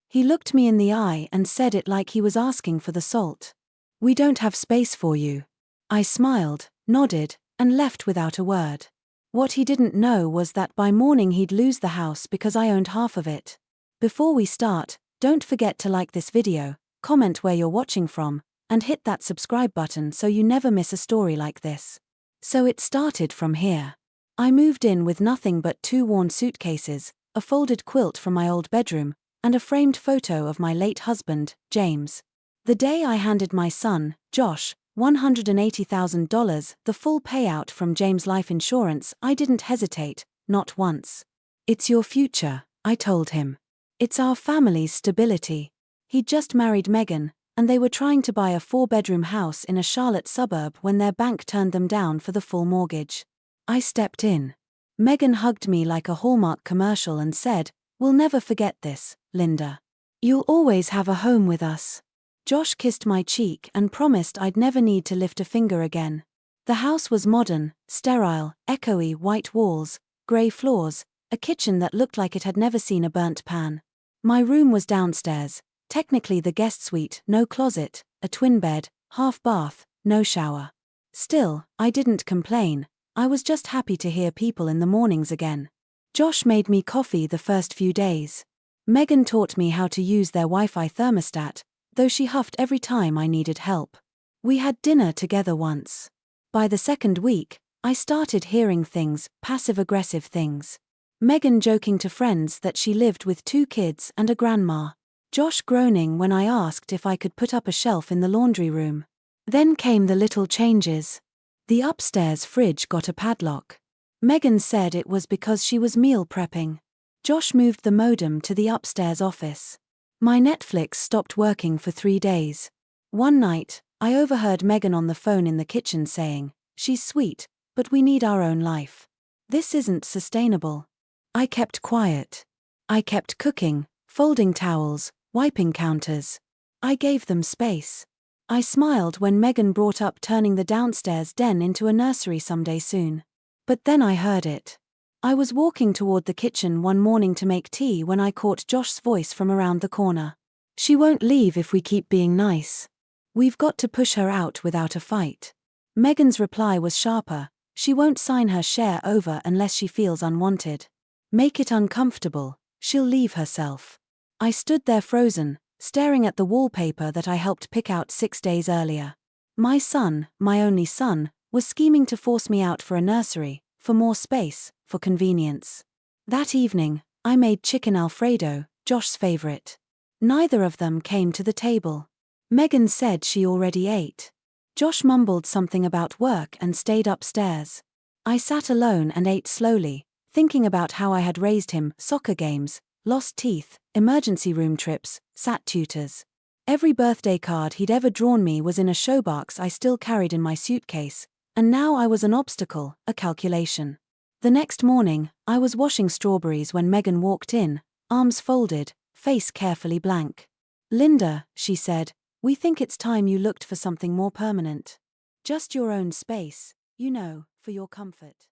He looked me in the eye and said it like he was asking for the salt. "We don't have space for you." I smiled, nodded, and left without a word. What he didn't know was that by morning he'd lose the house because I owned half of it. Before we start, don't forget to like this video, comment where you're watching from, and hit that subscribe button so you never miss a story like this. So it started from here. I moved in with nothing but 2 worn suitcases, a folded quilt from my old bedroom, and a framed photo of my late husband, James. The day I handed my son, Josh, $180,000, the full payout from James' life insurance, I didn't hesitate, not once. "It's your future," I told him. "It's our family's stability." He'd just married Megan, and they were trying to buy a 4-bedroom house in a Charlotte suburb when their bank turned them down for the full mortgage. I stepped in. Megan hugged me like a Hallmark commercial and said, "We'll never forget this, Linda. You'll always have a home with us." Josh kissed my cheek and promised I'd never need to lift a finger again. The house was modern, sterile, echoey white walls, grey floors, a kitchen that looked like it had never seen a burnt pan. My room was downstairs, technically the guest suite, no closet, a twin bed, half bath, no shower. Still, I didn't complain. I was just happy to hear people in the mornings again. Josh made me coffee the first few days. Megan taught me how to use their Wi-Fi thermostat, though she huffed every time I needed help. We had dinner together once. By the second week, I started hearing things, passive-aggressive things. Megan joking to friends that she lived with 2 kids and a grandma. Josh groaning when I asked if I could put up a shelf in the laundry room. Then came the little changes. The upstairs fridge got a padlock. Megan said it was because she was meal prepping. Josh moved the modem to the upstairs office. My Netflix stopped working for 3 days. One night, I overheard Megan on the phone in the kitchen saying, "She's sweet, but we need our own life. This isn't sustainable." I kept quiet. I kept cooking, folding towels, wiping counters. I gave them space. I smiled when Megan brought up turning the downstairs den into a nursery someday soon. But then I heard it. I was walking toward the kitchen one morning to make tea when I caught Josh's voice from around the corner. "She won't leave if we keep being nice. We've got to push her out without a fight." Megan's reply was sharper. "She won't sign her share over unless she feels unwanted. Make it uncomfortable, she'll leave herself." I stood there frozen, staring at the wallpaper that I helped pick out 6 days earlier. My son, my only son, was scheming to force me out for a nursery, for more space, for convenience. That evening, I made chicken Alfredo, Josh's favorite. Neither of them came to the table. Megan said she already ate. Josh mumbled something about work and stayed upstairs. I sat alone and ate slowly, thinking about how I had raised him, soccer games, lost teeth, emergency room trips, sat tutors. Every birthday card he'd ever drawn me was in a showbox I still carried in my suitcase, and now I was an obstacle, a calculation. The next morning, I was washing strawberries when Megan walked in, arms folded, face carefully blank. "Linda," she said, "we think it's time you looked for something more permanent. Just your own space, you know, for your comfort."